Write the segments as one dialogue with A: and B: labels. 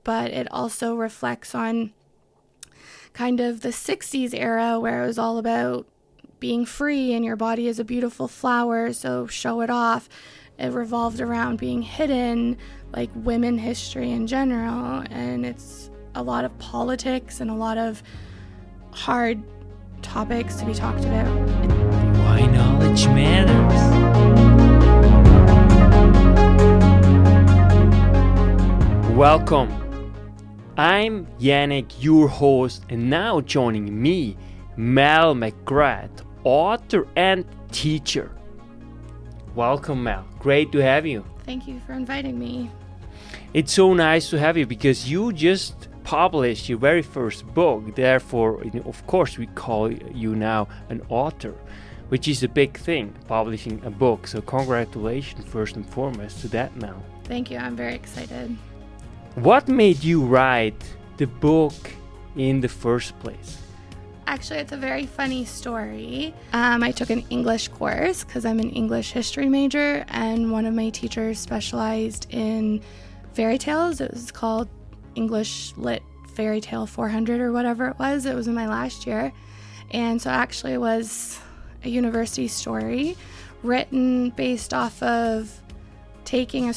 A: but it also reflects on kind of the 60s era where it was all about being free and your body is a beautiful flower, so show it off. It revolved around being hidden, like women history in general, and it's a lot of politics and a lot of hard topics to be talked about.
B: Why knowledge matters. Welcome. I'm Yannick, your host, and now joining me, Mel McGrath, author and teacher. Welcome, Mel. Great to have you.
A: Thank you for inviting me.
B: It's so nice to have you because you just published your very first book. Therefore, of course, we call you now an author, which is a big thing, publishing a book. So congratulations, first and foremost, to that, Mel.
A: Thank you. I'm very excited.
B: What made you write the book in the first place?
A: Actually, it's a very funny story. I took an English course because I'm an English history major, and one of my teachers specialized in fairy tales. It was called English Lit Fairy Tale 400 or whatever it was. It was in my last year. And so actually it was a university story written based off of taking a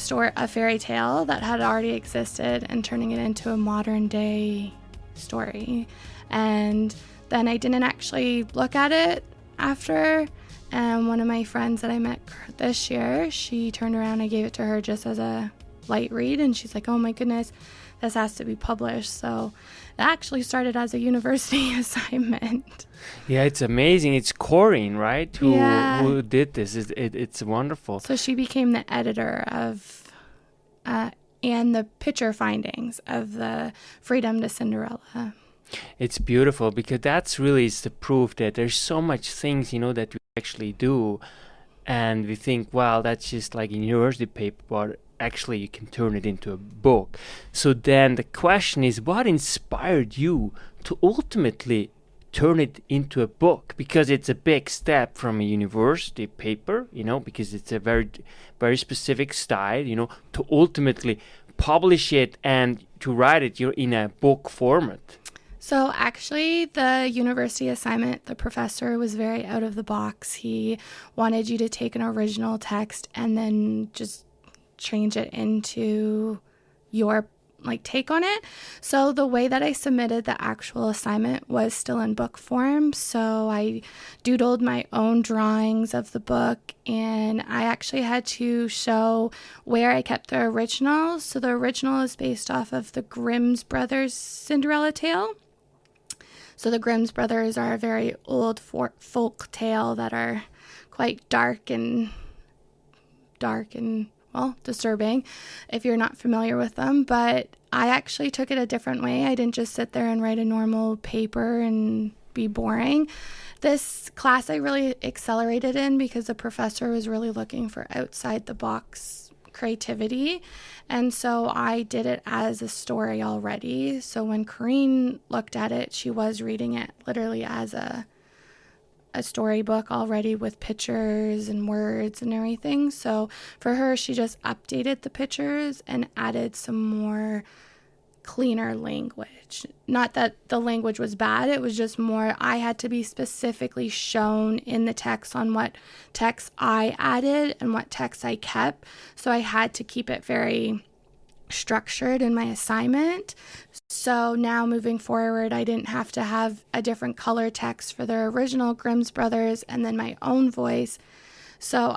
A: fairy tale that had already existed and turning it into a modern day story. And then I didn't actually look at it after, and one of my friends that I met this year, she turned around, I gave it to her just as a light read, and she's like, oh my goodness, this has to be published. So it actually started as a university assignment.
B: Yeah, it's amazing. It's Corinne, right? Who did this. It's wonderful.
A: So she became the editor of and the picture findings of the Freedom to Cinderella.
B: It's beautiful because that's really is the proof that there's so much things, that we actually do, and we think, wow, that's just like a university paper, but actually you can turn it into a book. So then the question is, what inspired you to ultimately turn it into a book? Because it's a big step from a university paper, because it's a very, very specific style, to ultimately publish it and to write it in a book format.
A: So actually, the university assignment, the professor was very out of the box. He wanted you to take an original text and then just change it into your take on it. So the way that I submitted the actual assignment was still in book form. So I doodled my own drawings of the book, and I actually had to show where I kept the original. So the original is based off of the Grimm's Brothers Cinderella tale. So the Grimm's Brothers are a very old folk tale that are quite dark and disturbing if you're not familiar with them. But I actually took it a different way. I didn't just sit there and write a normal paper and be boring. This class I really accelerated in because the professor was really looking for outside the box creativity, and so I did it as a story already. So when Corinne looked at it, she was reading it literally as a storybook already with pictures and words and everything. So for her, she just updated the pictures and added some more cleaner language. Not that the language was bad, it was just more I had to be specifically shown in the text on what text I added and what text I kept. So I had to keep it very structured in my assignment. So now moving forward, I didn't have to have a different color text for the original Grimm's Brothers and then my own voice. So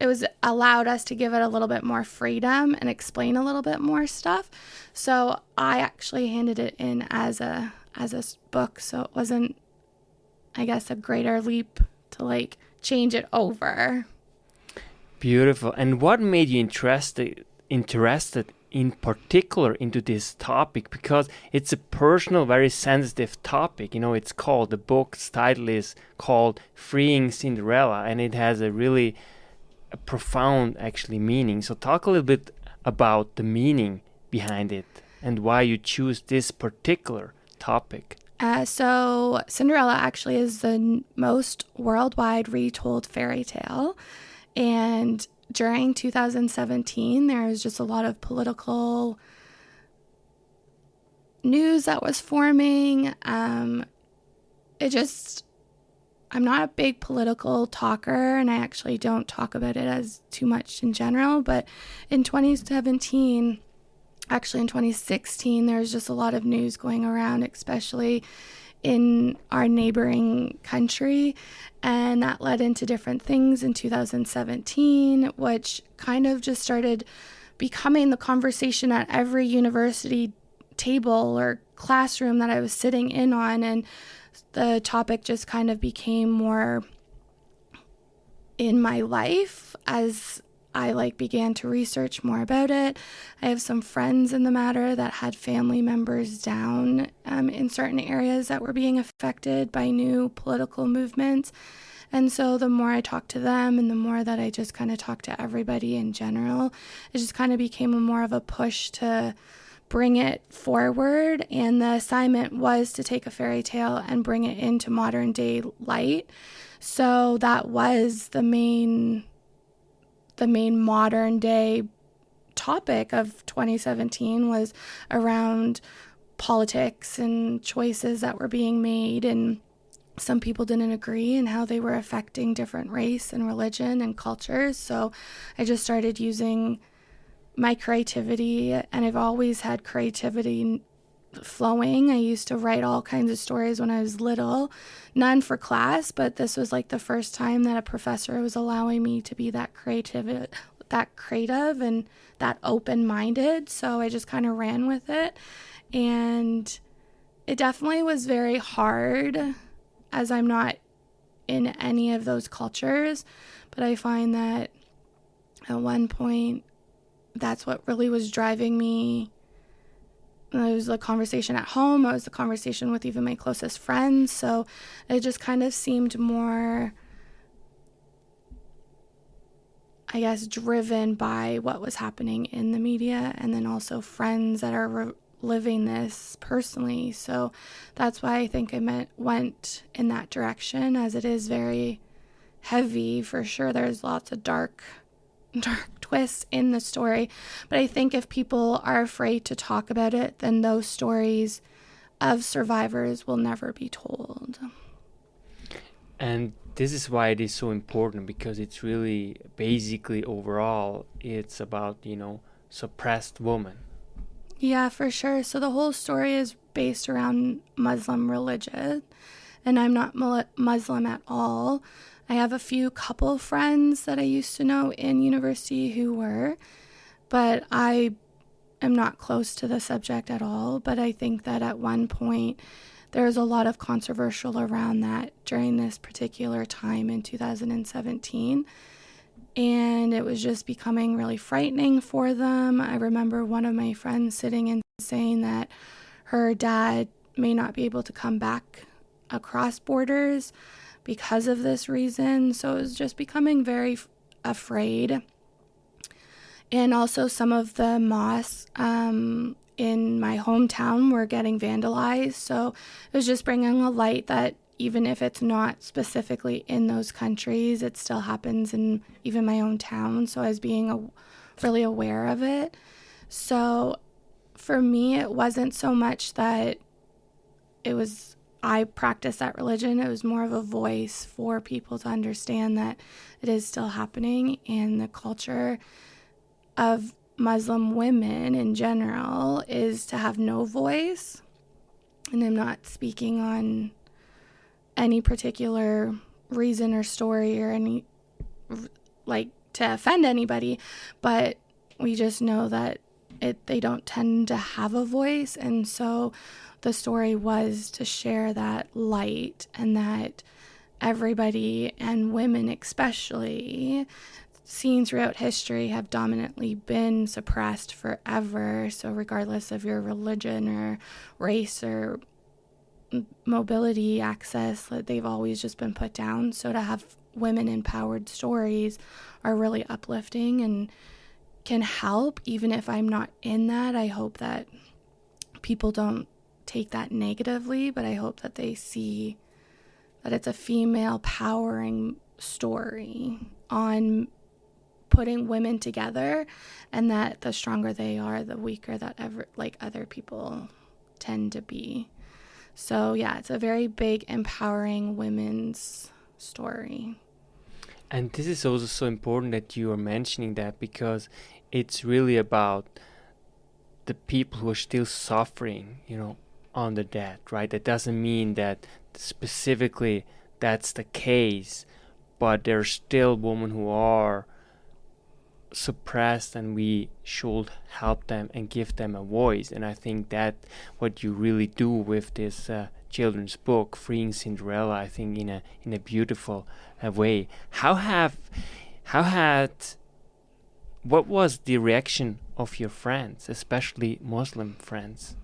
A: it was allowed us to give it a little bit more freedom and explain a little bit more stuff. So I actually handed it in as a book. So it wasn't, I guess, a greater leap to change it over.
B: Beautiful. And what made you interested in particular into this topic? Because it's a personal, very sensitive topic. It's called, the book's title is called Freeing Cinderella, and it has a really profound actually meaning. So talk a little bit about the meaning behind it and why you choose this particular topic.
A: So Cinderella actually is the most worldwide retold fairy tale, and during 2017 there was just a lot of political news that was forming. I'm not a big political talker, and I actually don't talk about it as too much in general, but in 2017, actually in 2016, there's just a lot of news going around, especially in our neighboring country, and that led into different things in 2017, which kind of just started becoming the conversation at every university table or classroom that I was sitting in on, and the topic just kind of became more in my life as I began to research more about it. I have some friends in the matter that had family members down in certain areas that were being affected by new political movements. And so the more I talked to them and the more that I just kind of talked to everybody in general, it just kind of became more of a push to bring it forward. And the assignment was to take a fairy tale and bring it into modern day light. So that was the main modern day topic of 2017, was around politics and choices that were being made, and some people didn't agree and how they were affecting different race and religion and cultures. So I just started using my creativity, and I've always had creativity flowing. I used to write all kinds of stories when I was little, none for class, but this was like the first time that a professor was allowing me to be that creative and that open-minded. So I just kind of ran with it, and it definitely was very hard as I'm not in any of those cultures, but I find that at one point that's what really was driving me. It was the conversation at home. It was the conversation with even my closest friends. So it just kind of seemed more, I guess, driven by what was happening in the media, and then also friends that are living this personally. So that's why I think I went in that direction, as it is very heavy for sure. There's lots of dark twists in the story, but I think if people are afraid to talk about it, then those stories of survivors will never be told.
B: And this is why it is so important, because it's really basically overall it's about, suppressed women.
A: Yeah, for sure. So the whole story is based around Muslim religion, and I'm not Muslim at all. I have a few couple friends that I used to know in university who were, but I am not close to the subject at all. But I think that at one point there was a lot of controversial around that during this particular time in 2017. And it was just becoming really frightening for them. I remember one of my friends sitting and saying that her dad may not be able to come back across borders because of this reason. So it was just becoming very afraid. And also some of the mosques in my hometown were getting vandalized. So it was just bringing a light that even if it's not specifically in those countries, it still happens in even my own town. So I was being really aware of it. So for me, it wasn't so much that I practice that religion. It was more of a voice for people to understand that it is still happening, and the culture of Muslim women in general is to have no voice. And I'm not speaking on any particular reason or story or any to offend anybody, but we just know that they don't tend to have a voice. And so the story was to share that light, and that everybody, and women especially, seen throughout history, have dominantly been suppressed forever. So regardless of your religion or race or mobility access, they've always just been put down. So to have women empowered stories are really uplifting and can help. Even if I'm not in that, I hope that people don't take that negatively, but I hope that they see that it's a female powering story on putting women together, and that the stronger they are, the weaker that other people tend to be. So yeah, it's a very big empowering women's story.
B: And this is also so important that you are mentioning that, because it's really about the people who are still suffering, under that, right? That doesn't mean that specifically that's the case, but there are still women who are suppressed, and we should help them and give them a voice. And I think that what you really do with this children's book, Freeing Cinderella, I think in a beautiful way. What was the reaction of your friends, especially Muslim friends?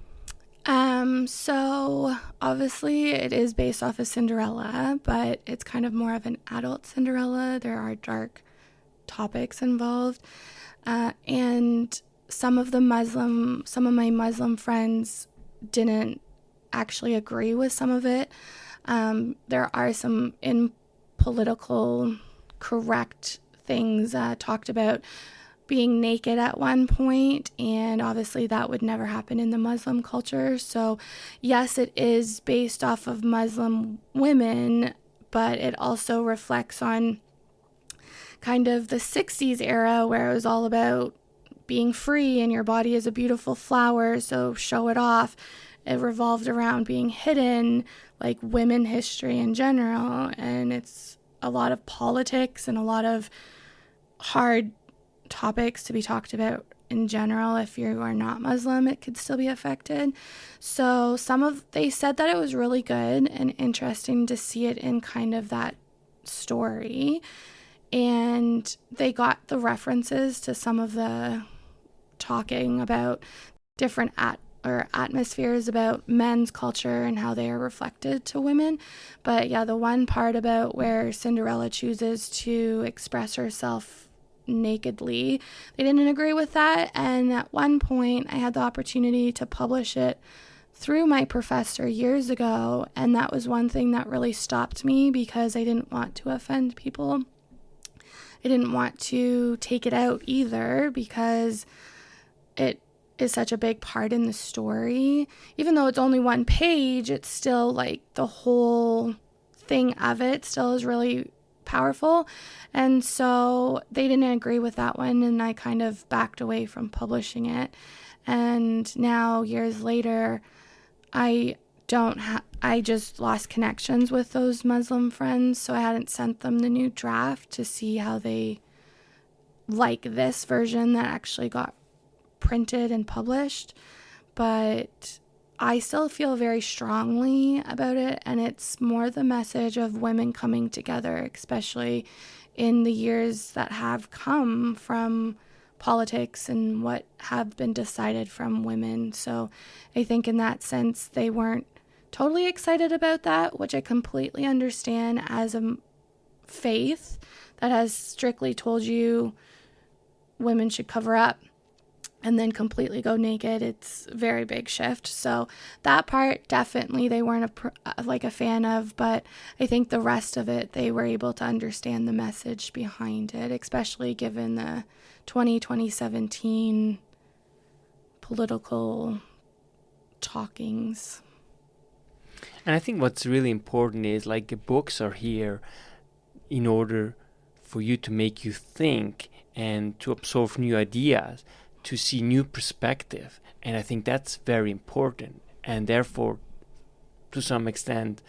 A: So obviously it is based off of Cinderella, but it's kind of more of an adult Cinderella. There are dark topics involved. And some of my Muslim friends didn't actually agree with some of it. There are some in political correct things talked about being naked at one point, and obviously that would never happen in the Muslim culture. So yes, it is based off of Muslim women, but it also reflects on kind of the 60s era where it was all about being free and your body is a beautiful flower, so show it off. It revolved around being hidden, like women history in general, and it's a lot of politics and a lot of hard topics to be talked about in general. If you are not Muslim, it could still be affected. So they said that it was really good and interesting to see it in kind of that story, and they got the references to some of the talking about different atmospheres about men's culture and how they are reflected to women. But yeah, the one part about where Cinderella chooses to express herself nakedly, they didn't agree with that. And at one point I had the opportunity to publish it through my professor years ago, and that was one thing that really stopped me because I didn't want to offend people. I didn't want to take it out either because it is such a big part in the story. Even though it's only one page, it's still like the whole thing of it still is really powerful. And so they didn't agree with that one, and I kind of backed away from publishing it. And now, years later, I just lost connections with those Muslim friends, so I hadn't sent them the new draft to see how they like this version that actually got printed and published. But I still feel very strongly about it, and it's more the message of women coming together, especially in the years that have come from politics and what have been decided from women. So I think in that sense they weren't totally excited about that, which I completely understand. As a faith that has strictly told you women should cover up and then completely go naked, it's a very big shift. So that part definitely they weren't a fan of, but I think the rest of it they were able to understand the message behind it, especially given the 2017 political talkings.
B: And I think what's really important is books are here in order for you to make you think and to absorb new ideas, to see new perspective. And I think that's very important. And therefore, to some extent,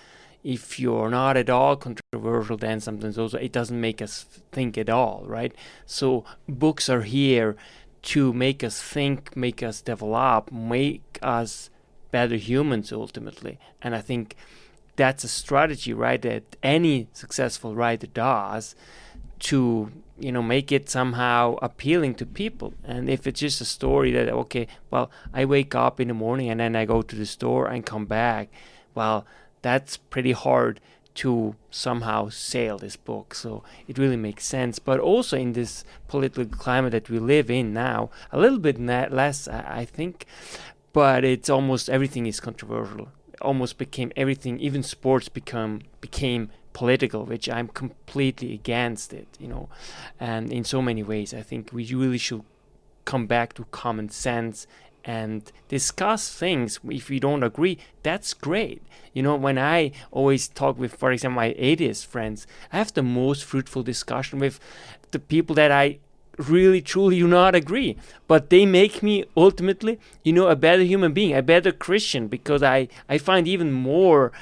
B: if you're not at all controversial, then sometimes also it doesn't make us think at all, right? So books are here to make us think, make us develop, make us better humans ultimately. And I think that's a strategy, right, that any successful writer does to make it somehow appealing to people. And if it's just a story that, okay, well, I wake up in the morning and then I go to the store and come back, well, that's pretty hard to somehow sell this book. So it really makes sense. But also in this political climate that we live in now, a little bit less, I think, but it's almost everything is controversial. Almost became everything, even sports became political, which I'm completely against it, and in so many ways I think we really should come back to common sense and discuss things. If we don't agree, that's great. When I always talk with, for example, my atheist friends, I have the most fruitful discussion with the people that I really truly do not agree, but they make me ultimately a better human being, a better Christian, because I find even more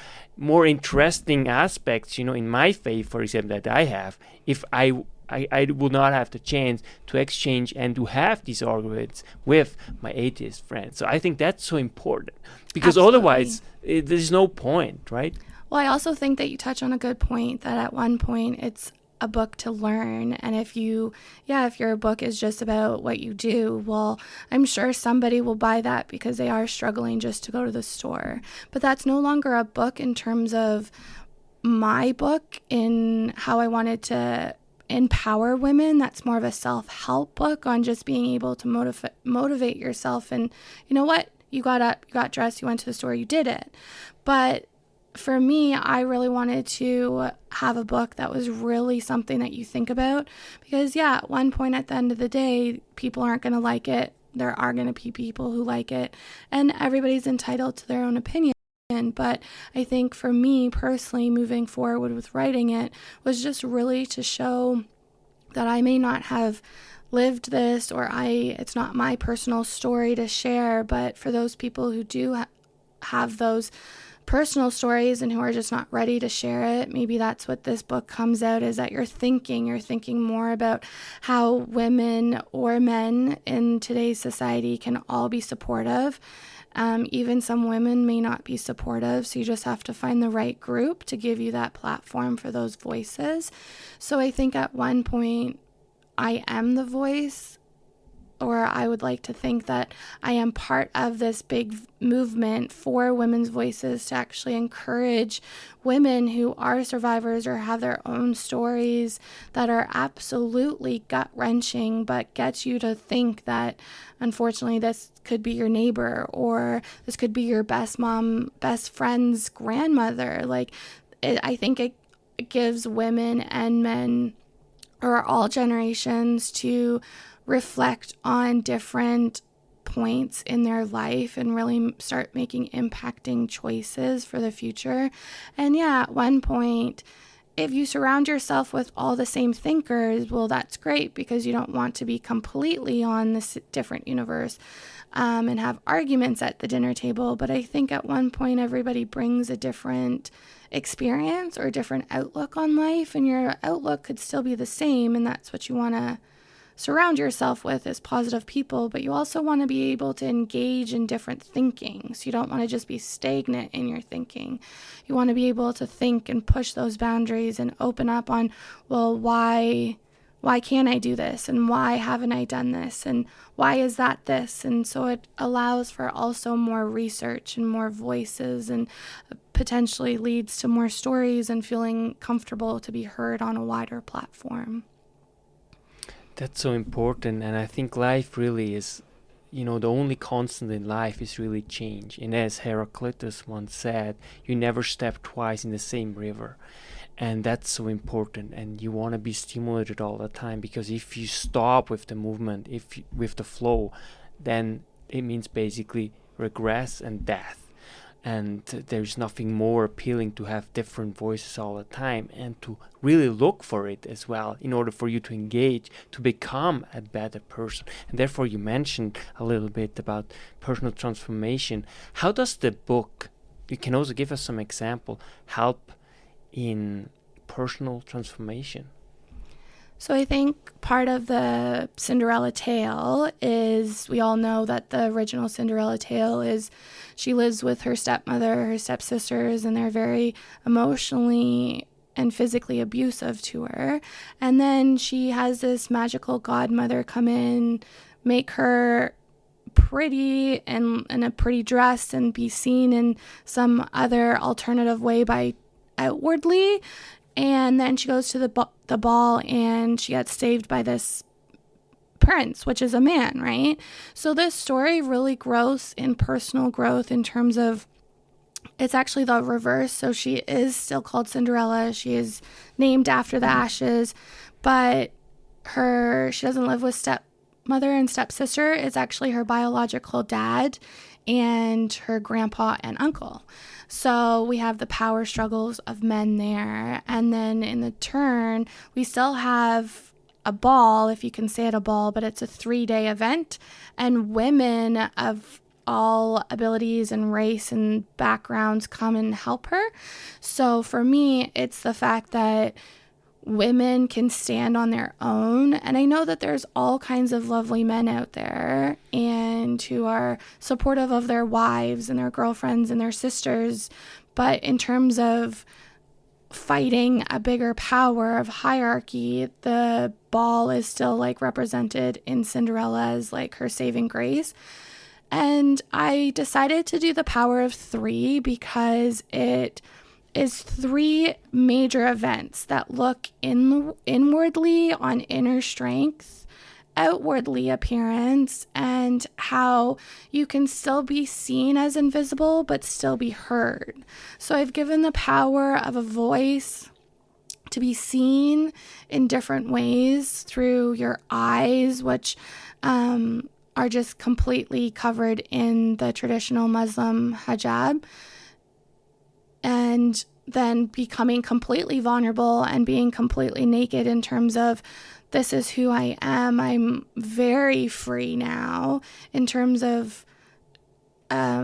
B: interesting aspects in my faith, for example, that I have, if I would not have the chance to exchange and to have these arguments with my atheist friends. So I think that's so important, because
A: Absolutely.
B: Otherwise there's no point, right?
A: Well, I also think that you touch on a good point, that at one point it's a book to learn. And if your book is just about what you do, well, I'm sure somebody will buy that because they are struggling just to go to the store. But that's no longer a book in terms of my book in how I wanted to empower women. That's more of a self-help book on just being able to motivate yourself. And you know what? You got up, you got dressed, you went to the store, you did it. But for me, I really wanted to have a book that was really something that you think about, because at one point at the end of the day, people aren't going to like it. There are going to be people who like it, and everybody's entitled to their own opinion. But I think for me personally, moving forward with writing it was just really to show that I may not have lived this, or it's not my personal story to share, but for those people who do have those personal stories and who are just not ready to share it, maybe that's what this book comes out, is that you're thinking more about how women or men in today's society can all be supportive. Even some women may not be supportive, so you just have to find the right group to give you that platform for those voices. So I think at one point I am the voice, or I would like to think that I am part of this big movement for women's voices to actually encourage women who are survivors or have their own stories that are absolutely gut-wrenching, but gets you to think that, unfortunately, this could be your neighbor, or this could be your best friend's grandmother. I think it gives women and men, or all generations, to reflect on different points in their life and really start making impacting choices for the future. And at one point, if you surround yourself with all the same thinkers, well, that's great, because you don't want to be completely on this different universe and have arguments at the dinner table. But I think at one point everybody brings a different experience or a different outlook on life, and your outlook could still be the same, and that's what you want to surround yourself with, is positive people, but you also want to be able to engage in different thinking. So you don't want to just be stagnant in your thinking. You want to be able to think and push those boundaries and open up on, well, why can't I do this? And why haven't I done this? And why is that this? And so it allows for also more research and more voices, and potentially leads to more stories and feeling comfortable to be heard on a wider platform.
B: That's so important, and I think life really is, the only constant in life is really change. And as Heraclitus once said, you never step twice in the same river. And that's so important, and you want to be stimulated all the time, because if you stop with the movement, with the flow, then it means basically regress and death. And there's nothing more appealing to have different voices all the time, and to really look for it as well, in order for you to engage, to become a better person. And therefore you mentioned a little bit about personal transformation. How does the book, you can also give us some example, help in personal transformation?
A: So I think part of the Cinderella tale is, we all know that the original Cinderella tale is she lives with her stepmother, her stepsisters, and they're very emotionally and physically abusive to her. And then she has this magical godmother come in, make her pretty and in a pretty dress, and be seen in some other alternative way by outwardly. And then she goes to the ball, and she gets saved by this prince, which is a man, right? So this story really grows in personal growth in terms of, it's actually the reverse. So she is still called Cinderella. She is named after the ashes, but she doesn't live with mother and stepsister is actually her biological dad and her grandpa and uncle. So we have the power struggles of men there. And then in the turn, we still have a ball, if you can say it a ball, but it's a 3-day event. And women of all abilities and race and backgrounds come and help her. So for me, it's the fact that women can stand on their own. And I know that there's all kinds of lovely men out there and who are supportive of their wives and their girlfriends and their sisters. But in terms of fighting a bigger power of hierarchy, the ball is still like represented in Cinderella as like her saving grace. And I decided to do the power of 3 because it is 3 major events that look inwardly on inner strength, outwardly appearance, and how you can still be seen as invisible but still be heard. So I've given the power of a voice to be seen in different ways through your eyes, which are just completely covered in the traditional Muslim hijab, and then becoming completely vulnerable and being completely naked in terms of this is who I am. I'm very free now in terms of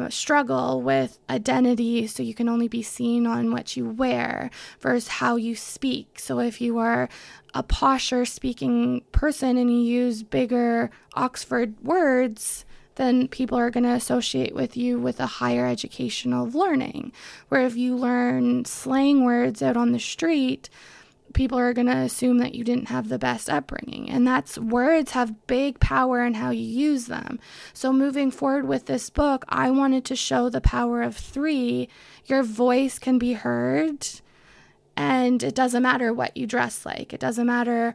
A: struggle with identity, so you can only be seen on what you wear versus how you speak. So if you are a posher speaking person and you use bigger Oxford words, then people are going to associate with you with a higher educational learning. Where if you learn slang words out on the street, people are going to assume that you didn't have the best upbringing. And that's, words have big power in how you use them. So moving forward with this book, I wanted to show the power of 3. Your voice can be heard, and it doesn't matter what you dress like. It doesn't matter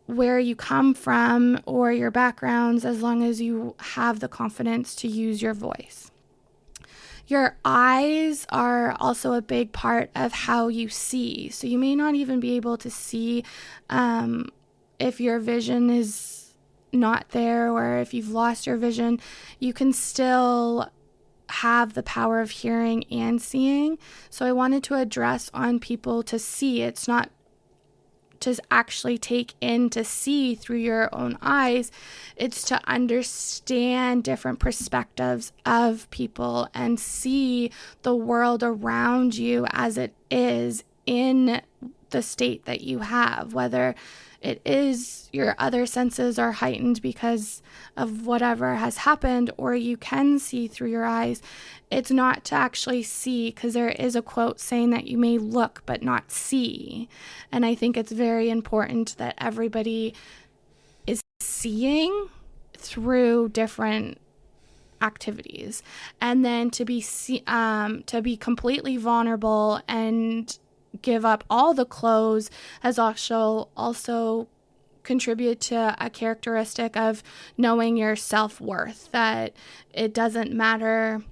A: where you come from or your backgrounds, as long as you have the confidence to use your voice. Your eyes are also a big part of how you see. So you may not even be able to see if your vision is not there, or if you've lost your vision, you can still have the power of hearing and seeing. So I wanted to address on people to see. It's not to actually take in, to see through your own eyes. It's to understand different perspectives of people and see the world around you as it is in the state that you have, whether it is your other senses are heightened because of whatever has happened, or you can see through your eyes. It's not to actually see, because there is a quote saying that you may look but not see. And I think it's very important that everybody is seeing through different activities, and then to be completely vulnerable and give up all the clothes has also contribute to a characteristic of knowing your self-worth, that it doesn't matter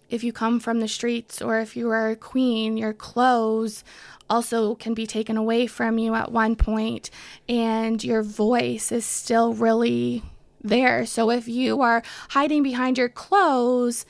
A: if you come from the streets or if you are a queen. Your clothes also can be taken away from you at one point, and your voice is still really there. So if you are hiding behind your clothes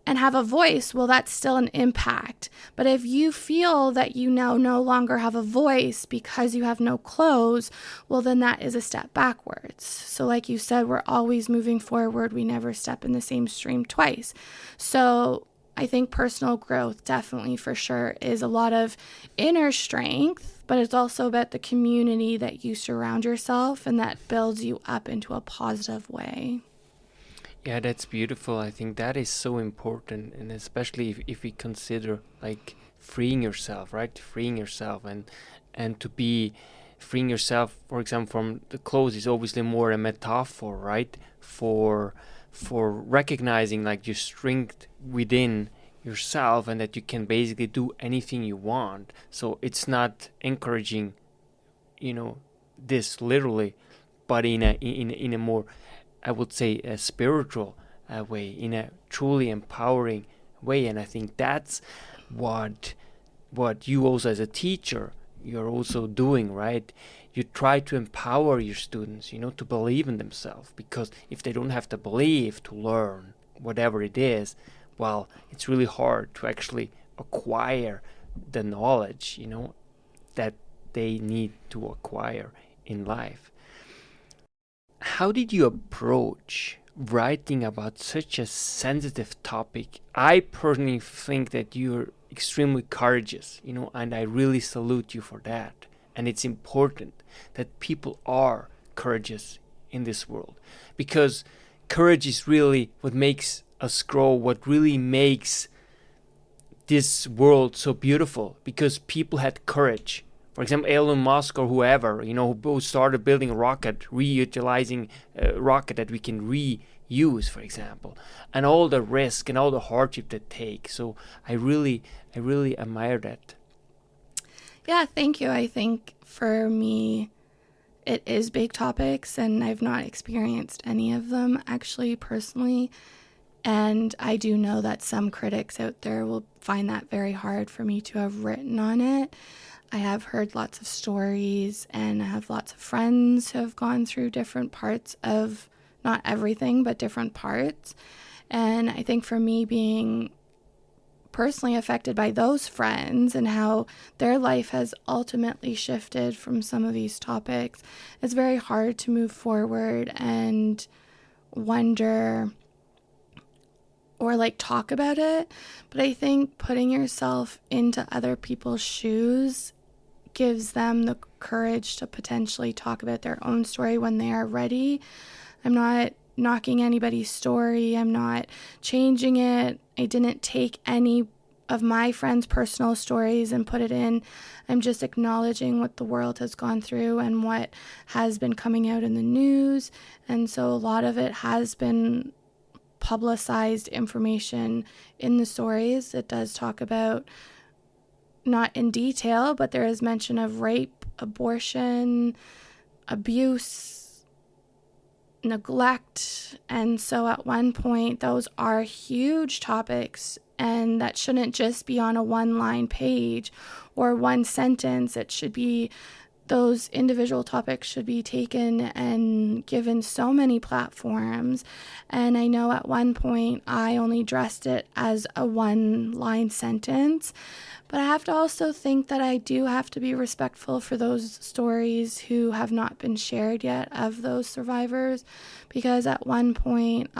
A: and have a voice, well, that's still an impact. But if you feel that you now no longer have a voice because you have no clothes, well, then that is a step backwards. So like you said, we're always moving forward. We never step in the same stream twice. So I think personal growth definitely for sure is a lot of inner strength, but it's also about the community that you surround yourself and that builds you up into a positive way.
B: Yeah, that's beautiful. I think that is so important, and especially if we consider like freeing yourself, right? Freeing yourself and to be freeing yourself, for example, from the clothes is obviously more a metaphor, right? For recognizing like your strength within yourself, and that you can basically do anything you want. So it's not encouraging, this literally, but in a more, I would say, a spiritual way, in a truly empowering way. And I think that's what you also as a teacher, you're also doing, right? you try to empower your students, to believe in themselves, because if they don't have to believe to learn whatever it is, well, it's really hard to actually acquire the knowledge, that they need to acquire in life. How did you approach writing about such a sensitive topic? I personally think that you're extremely courageous, and I really salute you for that. And it's important that people are courageous in this world, because courage is really what makes us grow, what really makes this world so beautiful, because people had courage. For example, Elon Musk or whoever, who started building a rocket, reutilizing a rocket that we can reuse, for example, and all the risk and all the hardship that take. So I really admire that.
A: Yeah, thank you. I think for me, it is big topics, and I've not experienced any of them actually personally. And I do know that some critics out there will find that very hard for me to have written on it. I have heard lots of stories, and I have lots of friends who have gone through different parts of, not everything, but different parts. And I think for me, being personally affected by those friends and how their life has ultimately shifted from some of these topics, it's very hard to move forward and wonder or talk about it. But I think putting yourself into other people's shoes gives them the courage to potentially talk about their own story when they are ready. I'm not knocking anybody's story. I'm not changing it. I didn't take any of my friends' personal stories and put it in. I'm just acknowledging what the world has gone through and what has been coming out in the news. And so a lot of it has been publicized information in the stories. It does talk about, not in detail, but there is mention of rape, abortion, abuse, neglect. And so at one point, those are huge topics, and that shouldn't just be on a one-line page or one sentence. It should be, those individual topics should be taken and given so many platforms. And I know at one point I only addressed it as a one-line sentence, but I have to also think that I do have to be respectful for those stories who have not been shared yet of those survivors, because at one point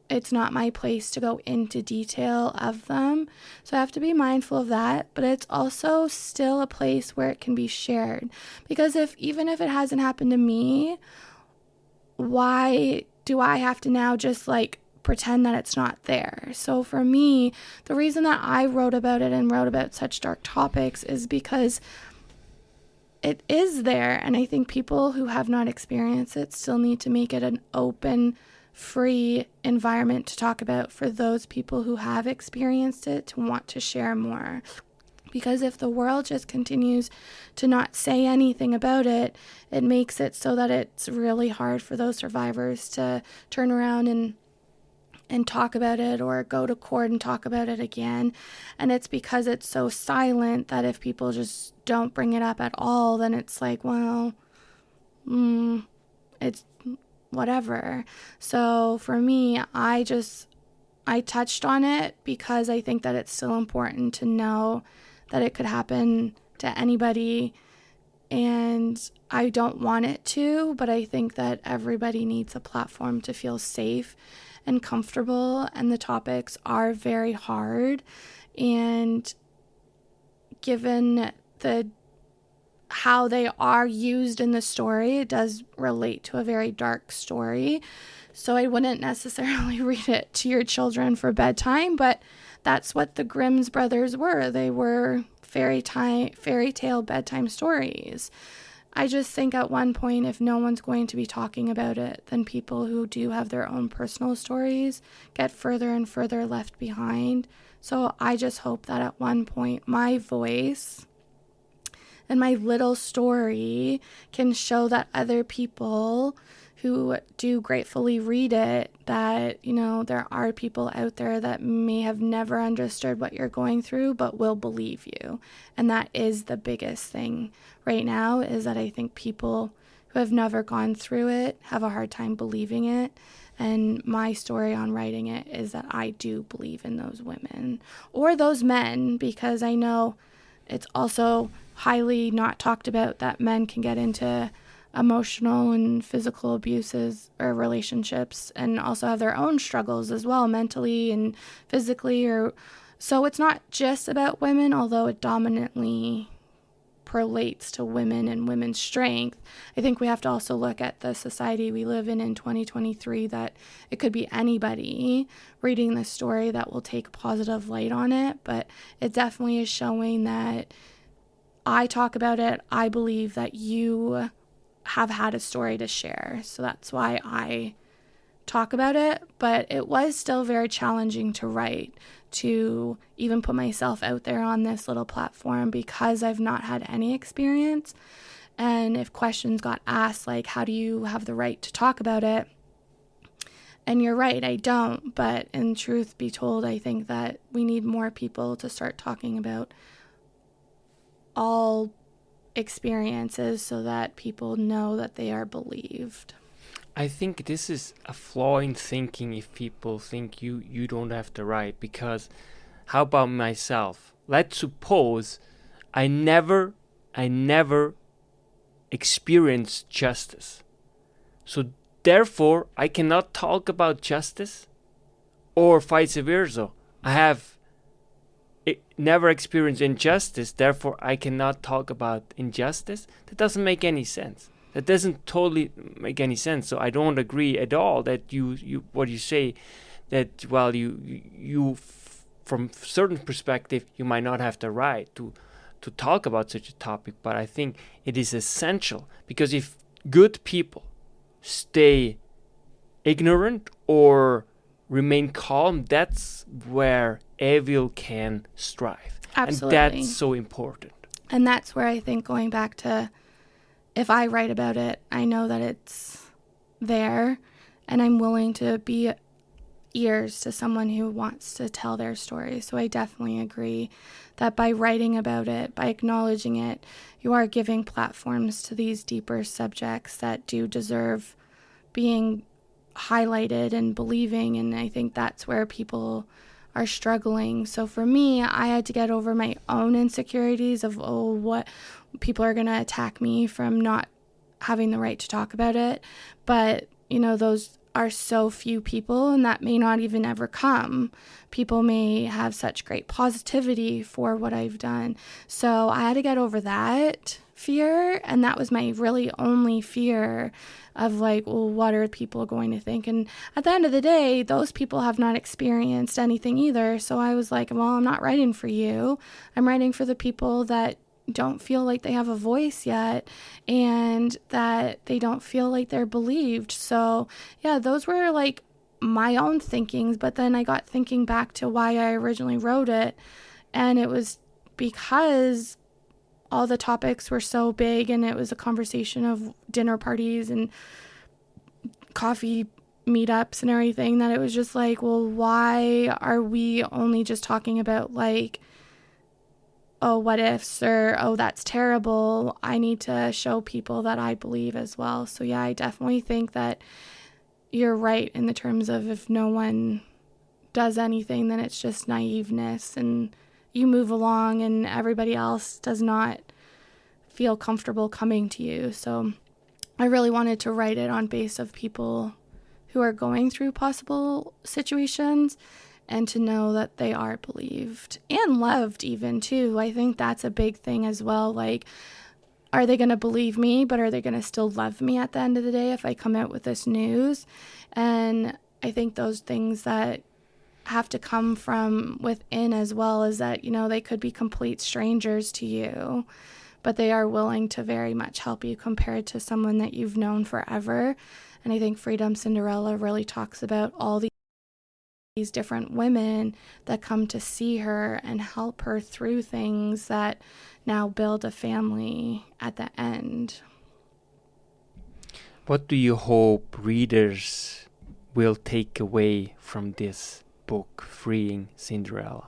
A: it's not my place to go into detail of them. So I have to be mindful of that, but it's also still a place where it can be shared. Because even if it hasn't happened to me, why do I have to now just pretend that it's not there? So for me, the reason that I wrote about it and wrote about such dark topics is because it is there. And I think people who have not experienced it still need to make it an open, free environment to talk about for those people who have experienced it to want to share more. Because if the world just continues to not say anything about it, it makes it so that it's really hard for those survivors to turn around and talk about it or go to court and talk about it again. And it's because it's so silent that if people just don't bring it up at all, then it's it's whatever. So for me, I touched on it because I think that it's still important to know that it could happen to anybody, and I don't want it to, but I think that everybody needs a platform to feel safe and comfortable, and the topics are very hard, and given how they are used in the story, it does relate to a very dark story. So I wouldn't necessarily read it to your children for bedtime, but that's what the Grimm's brothers were. They were fairy tale bedtime stories. I just think at one point, if no one's going to be talking about it, then people who do have their own personal stories get further and further left behind. So I just hope that at one point my voice and my little story can show that other people who do gratefully read it, that, you know, there are people out there that may have never understood what you're going through, but will believe you. And that is the biggest thing right now, is that I think people who have never gone through it have a hard time believing it. And my story on writing it is that I do believe in those women or those men, because I know it's also highly not talked about that men can get into emotional and physical abuses or relationships and also have their own struggles as well, mentally and physically. Or so it's not just about women, although it dominantly relates to women and women's strength. I think we have to also look at the society we live in 2023, that it could be anybody reading this story that will take a positive light on it. But it definitely is showing that I talk about it. I believe that you have had a story to share. So that's why I talk about it. But it was still very challenging to write, to even put myself out there on this little platform, because I've not had any experience. And if questions got asked, like, how do you have the right to talk about it? And you're right, I don't. But in truth be told, I think that we need more people to start talking about all experiences so that people know that they are believed.
B: I think this is a flaw in thinking if people think you don't have to write, because how about myself? Let's suppose I never experienced justice. So therefore I cannot talk about justice, or vice versa. I have never experienced injustice, therefore I cannot talk about injustice. That doesn't make any sense. That doesn't totally make any sense. So I don't agree at all that you what you say, that well you from certain perspective you might not have the right to talk about such a topic. But I think it is essential, because if good people stay ignorant or remain calm, that's where evil can strive.
A: Absolutely.
B: And that's so important.
A: And that's where I think, going back to, if I write about it, I know that it's there, and I'm willing to be ears to someone who wants to tell their story. So I definitely agree that by writing about it, by acknowledging it, you are giving platforms to these deeper subjects that do deserve being highlighted and believing. And I think that's where people are struggling. So for me, I had to get over my own insecurities of, what people are going to attack me from not having the right to talk about it. But, you know, those are so few people, and that may not even ever come. People may have such great positivity for what I've done. So I had to get over that fear, and that was my really only fear of, like, well, what are people going to think? And at the end of the day, those people have not experienced anything either. So I was like, well, I'm not writing for you. I'm writing for the people that don't feel like they have a voice yet, and that they don't feel like they're believed. So yeah, those were like my own thinkings. But then I got thinking back to why I originally wrote it, and it was because all the topics were so big, and it was a conversation of dinner parties and coffee meetups and everything, that it was just like, well, why are we only just talking about, like, oh, what ifs, or oh, that's terrible? I need to show people that I believe as well. So yeah, I definitely think that you're right in the terms of, if no one does anything, then it's just naiveness, and you move along and everybody else does not feel comfortable coming to you. So I really wanted to write it on base of people who are going through possible situations, and to know that they are believed and loved even too. I think that's a big thing as well. Like, are they going to believe me, but are they going to still love me at the end of the day if I come out with this news? And I think those things that have to come from within as well, is that, you know, they could be complete strangers to you, but they are willing to very much help you compared to someone that you've known forever. And I think Freedom Cinderella really talks about all these different women that come to see her and help her through things that now build a family at the end.
B: What do you hope readers will take away from this book, Freeing Cinderella?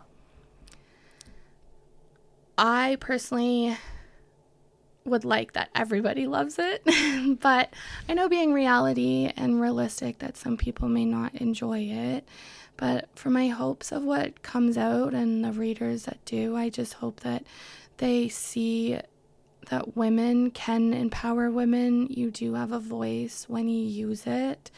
A: I personally would like that everybody loves it, but I know being reality and realistic that some people may not enjoy it. But for my hopes of what comes out and the readers that do, I just hope that they see that women can empower women. You do have a voice when you use it,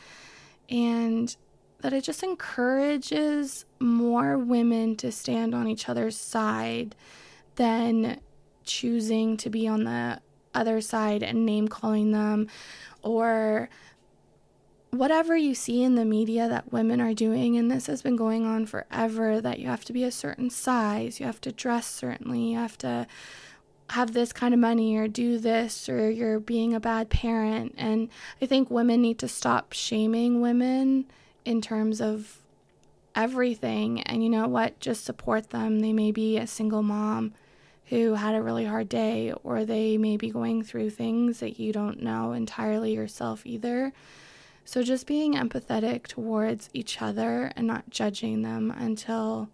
A: and that it just encourages more women to stand on each other's side than choosing to be on the other side and name calling them, or whatever you see in the media that women are doing. And this has been going on forever, that you have to be a certain size, you have to dress certainly, you have to have this kind of money or do this, or you're being a bad parent. And I think women need to stop shaming women in terms of everything. And you know what? Just support them. They may be a single mom who had a really hard day, or they may be going through things that you don't know entirely yourself either. So just being empathetic towards each other and not judging them until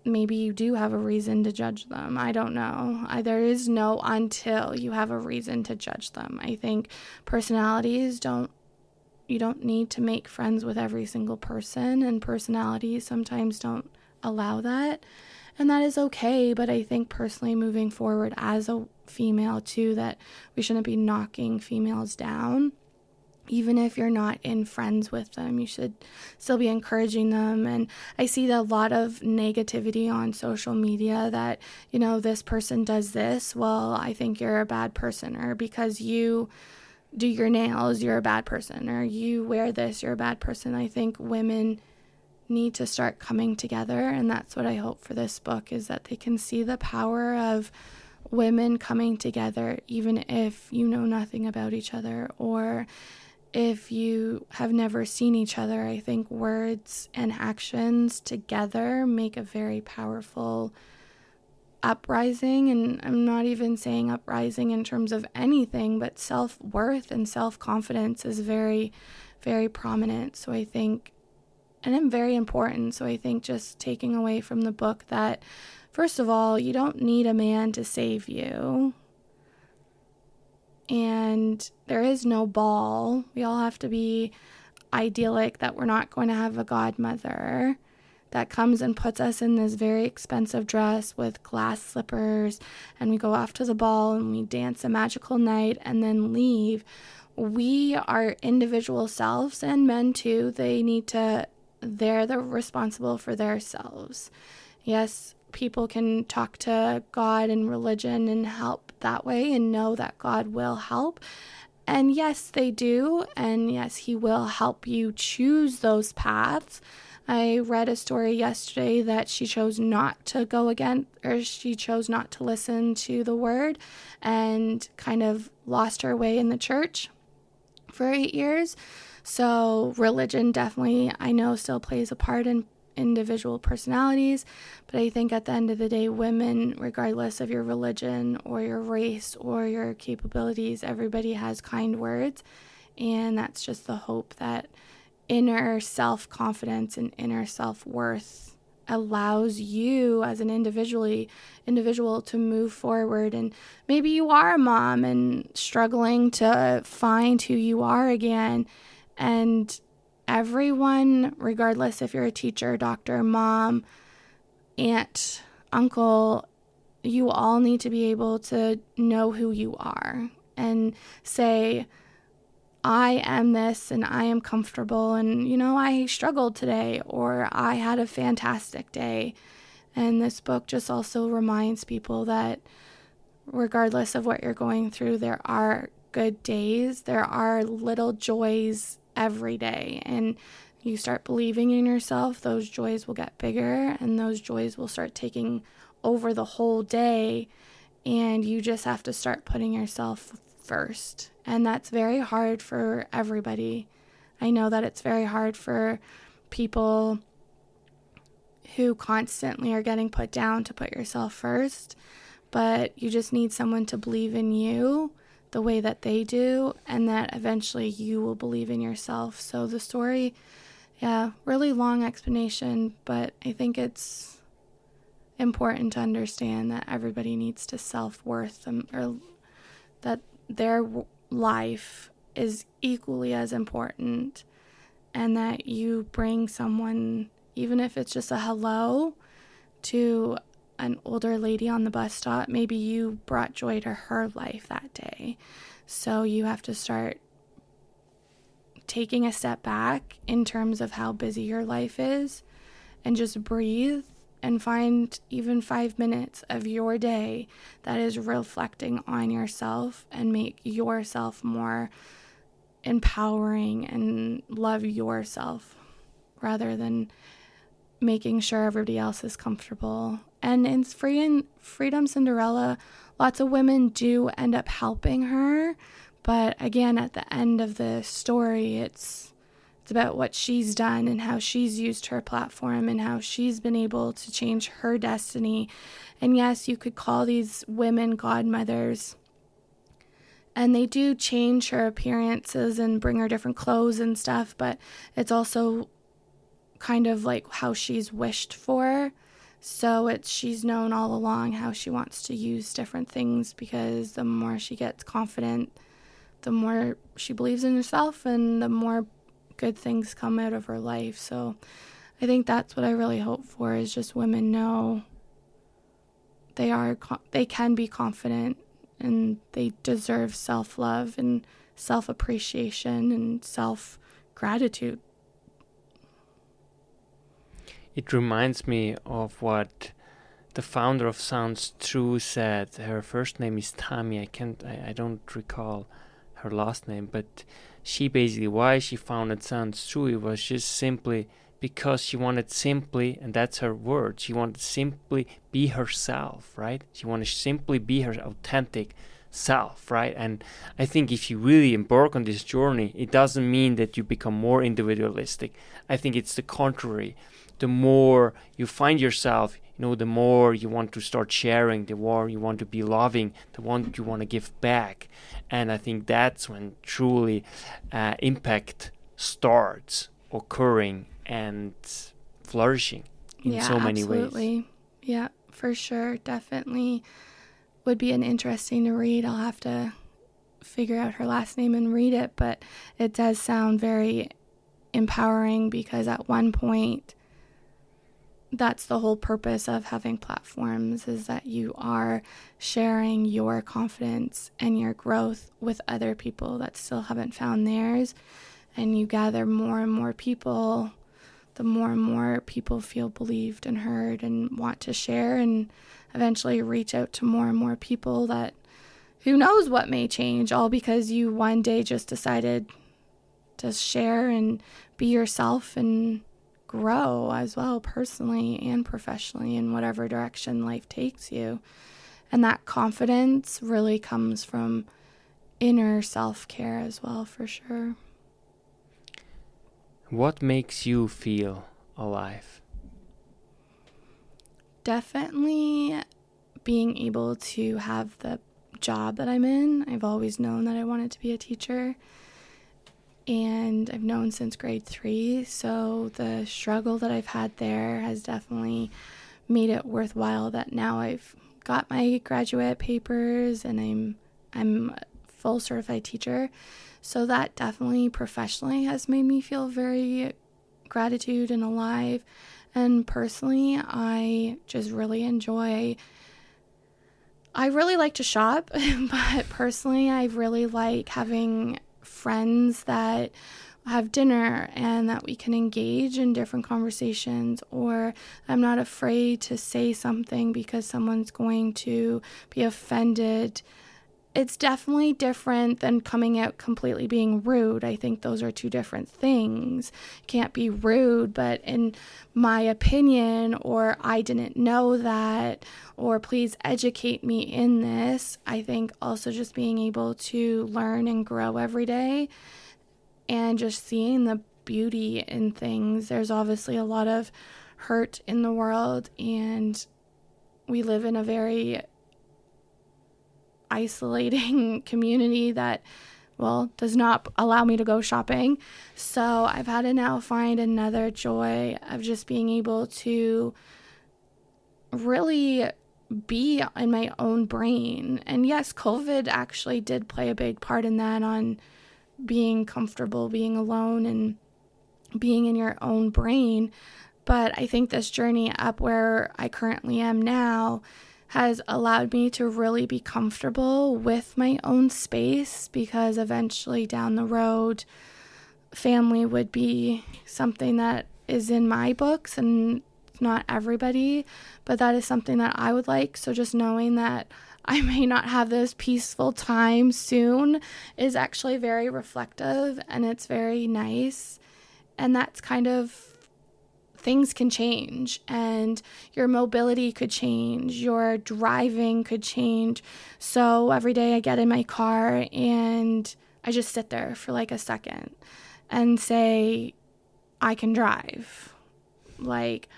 A: maybe you do have a reason to judge them. I don't know. There is no until you have a reason to judge them. I think personalities you don't need to make friends with every single person, and personalities sometimes don't allow that. And that is okay, but I think personally moving forward as a female too, that we shouldn't be knocking females down. Even if you're not in friends with them, you should still be encouraging them. And I see a lot of negativity on social media that, this person does this, well, I think you're a bad person, or because you do your nails, you're a bad person, or you wear this, you're a bad person. I think women need to start coming together, and that's what I hope for this book, is that they can see the power of women coming together, even if you know nothing about each other, or if you have never seen each other. I think words and actions together make a very powerful uprising. And I'm not even saying uprising in terms of anything, but self-worth and self-confidence is very, very prominent. So I think, and I'm very important. So I think just taking away from the book that, first of all, you don't need a man to save you. And there is no ball. We all have to be idyllic that we're not going to have a godmother that comes and puts us in this very expensive dress with glass slippers, and we go off to the ball and we dance a magical night and then leave. We are individual selves, and men too. They're responsible for their selves. Yes, people can talk to God and religion and help that way and know that God will help. And yes, they do. And yes, he will help you choose those paths. I read a story yesterday that she chose not to go again, or she chose not to listen to the word and kind of lost her way in the church for 8 years. So religion definitely, I know, still plays a part in individual personalities, but I think at the end of the day, women, regardless of your religion or your race or your capabilities, everybody has kind words. And that's just the hope that inner self-confidence and inner self-worth allows you as an individual to move forward. And maybe you are a mom and struggling to find who you are again. And everyone, regardless if you're a teacher, doctor, mom, aunt, uncle, you all need to be able to know who you are and say, I am this and I am comfortable, and I struggled today, or I had a fantastic day. And this book just also reminds people that regardless of what you're going through, there are good days, there are little joys every day, and you start believing in yourself, those joys will get bigger, and those joys will start taking over the whole day, and you just have to start putting yourself first. And that's very hard for everybody. I know that it's very hard for people who constantly are getting put down to put yourself first, but you just need someone to believe in you, the way that they do, and that eventually you will believe in yourself. So the story, really long explanation, but I think it's important to understand that everybody needs to self-worth them, or that their life is equally as important, and that you bring someone, even if it's just a hello to an older lady on the bus stop, maybe you brought joy to her life that day. So you have to start taking a step back in terms of how busy your life is, and just breathe and find even 5 minutes of your day that is reflecting on yourself, and make yourself more empowering and love yourself, rather than making sure everybody else is comfortable. And in Freedom Cinderella, lots of women do end up helping her, but again, at the end of the story, it's about what she's done and how she's used her platform and how she's been able to change her destiny. And yes, you could call these women godmothers, and they do change her appearances and bring her different clothes and stuff, but it's also kind of like how she's wished for. So she's known all along how she wants to use different things, because the more she gets confident, the more she believes in herself, and the more good things come out of her life. So I think that's what I really hope for, is just women know they can be confident, and they deserve self-love and self-appreciation and self-gratitude.
B: It reminds me of what the founder of Sounds True said. Her first name is Tammy. I don't recall her last name, but she basically, why she founded Sounds True, it was just simply because she wanted simply, and that's her word, she wanted to simply be herself, right? She wanted to simply be her authentic self, right? And I think if you really embark on this journey, it doesn't mean that you become more individualistic. I think it's the contrary. The more you find yourself, the more you want to start sharing, the more you want to be loving, the more you want to give back. And I think that's when truly impact starts occurring and flourishing in so many
A: absolutely.
B: ways.
A: Yeah, for sure. Definitely would be an interesting to read. I'll have to figure out her last name and read it, but it does sound very empowering, because at one point, that's the whole purpose of having platforms, is that you are sharing your confidence and your growth with other people that still haven't found theirs. And you gather more and more people, the more and more people feel believed and heard and want to share, and eventually reach out to more and more people that, who knows what may change, all because you one day just decided to share and be yourself and grow as well, personally and professionally, in whatever direction life takes you. And that confidence really comes from inner self-care as well, for sure.
B: What makes you feel alive?
A: Definitely being able to have the job that I'm in. I've always known that I wanted to be a teacher, and I've known since grade 3, so the struggle that I've had there has definitely made it worthwhile, that now I've got my graduate papers and I'm a full certified teacher. So that definitely professionally has made me feel very gratitude and alive. And personally, I just really I really like to shop, but personally, I really like having friends that have dinner and that we can engage in different conversations, or I'm not afraid to say something because someone's going to be offended. It's definitely different than coming out completely being rude. I think those are two different things. You can't be rude, but in my opinion, or I didn't know that, or please educate me in this. I think also just being able to learn and grow every day, and just seeing the beauty in things. There's obviously a lot of hurt in the world, and we live in a very isolating community that, well, does not allow me to go shopping. So I've had to now find another joy of just being able to really be in my own brain. And yes, COVID actually did play a big part in that, on being comfortable being alone and being in your own brain. But I think this journey up where I currently am now has allowed me to really be comfortable with my own space, because eventually down the road, family would be something that is in my books and not everybody, but that is something that I would like. So just knowing that I may not have this peaceful time soon is actually very reflective, and it's very nice. And that's kind of, things can change, and your mobility could change, your driving could change. So every day I get in my car and I just sit there for like a second and say, I can drive. Like,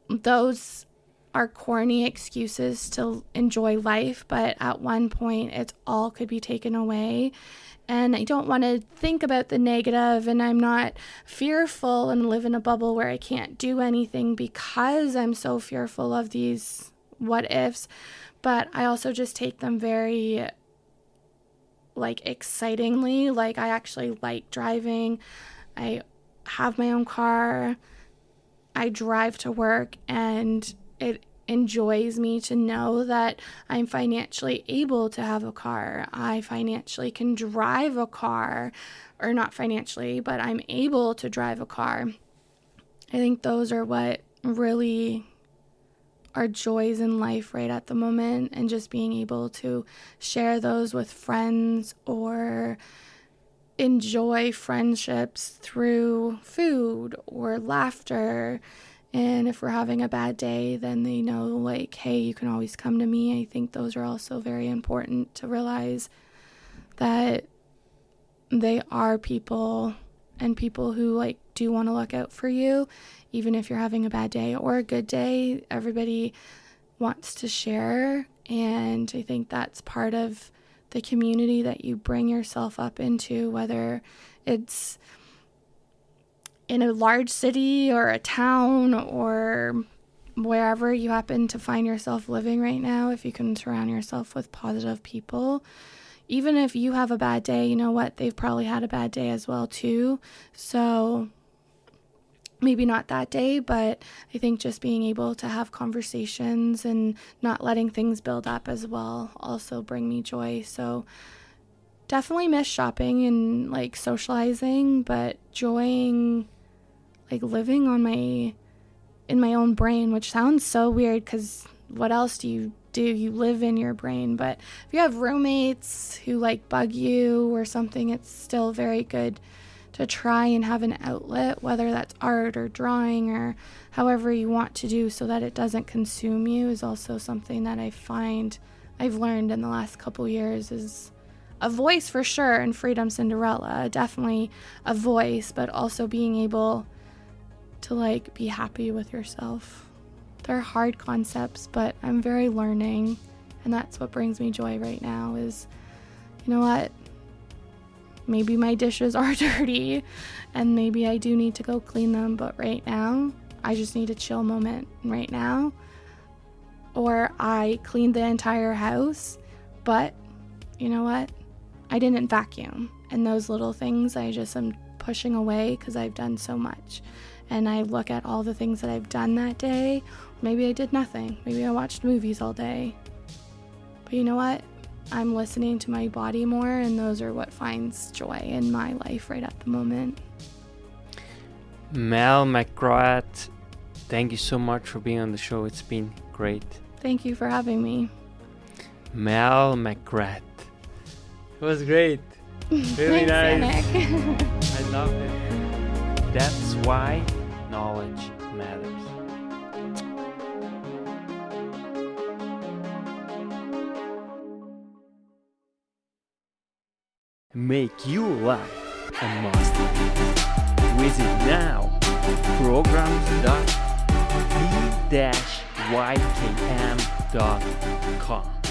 A: those are corny excuses to enjoy life, but at one point it all could be taken away. And I don't want to think about the negative, and I'm not fearful and live in a bubble where I can't do anything because I'm so fearful of these what ifs. But I also just take them very, like, excitingly. Like, I actually like driving. I have my own car. I drive to work, and it enjoys me to know that I'm financially able to have a car. I financially can drive a car, or not financially, but I'm able to drive a car. I think those are what really are joys in life right at the moment, and just being able to share those with friends or enjoy friendships through food or laughter. And if we're having a bad day, then they know, like, hey, you can always come to me. I think those are also very important to realize, that they are people, and people who, like, do want to look out for you, even if you're having a bad day or a good day. Everybody wants to share, and I think that's part of the community that you bring yourself up into, whether it's in a large city or a town or wherever you happen to find yourself living right now. If you can surround yourself with positive people, even if you have a bad day, you know what? They've probably had a bad day as well too. So maybe not that day, but I think just being able to have conversations and not letting things build up as well also bring me joy. So definitely miss shopping and, like, socializing, but enjoying, like, living in my own brain, which sounds so weird, because what else do? You live in your brain. But if you have roommates who, like, bug you or something, it's still very good to try and have an outlet, whether that's art or drawing or however you want to do, so that it doesn't consume you, is also something that I find I've learned in the last couple years. Is a voice for sure, and Freedom Cinderella, definitely a voice, but also being able to, like, be happy with yourself. They're hard concepts, but I'm very learning, and that's what brings me joy right now. Is, you know what, maybe my dishes are dirty and maybe I do need to go clean them, but right now I just need a chill moment right now. Or I cleaned the entire house, but you know what, I didn't vacuum, and those little things I just am pushing away because I've done so much. And I look at all the things that I've done that day. Maybe I did nothing. Maybe I watched movies all day. But you know what? I'm listening to my body more, and those are what finds joy in my life right at the moment.
B: Mel McGrath, thank you so much for being on the show. It's been great.
A: Thank you for having me.
B: Mel McGrath. It was great. Really nice. I loved it. That's why knowledge matters. Make your life a master. Visit now programs.d-ykm.com.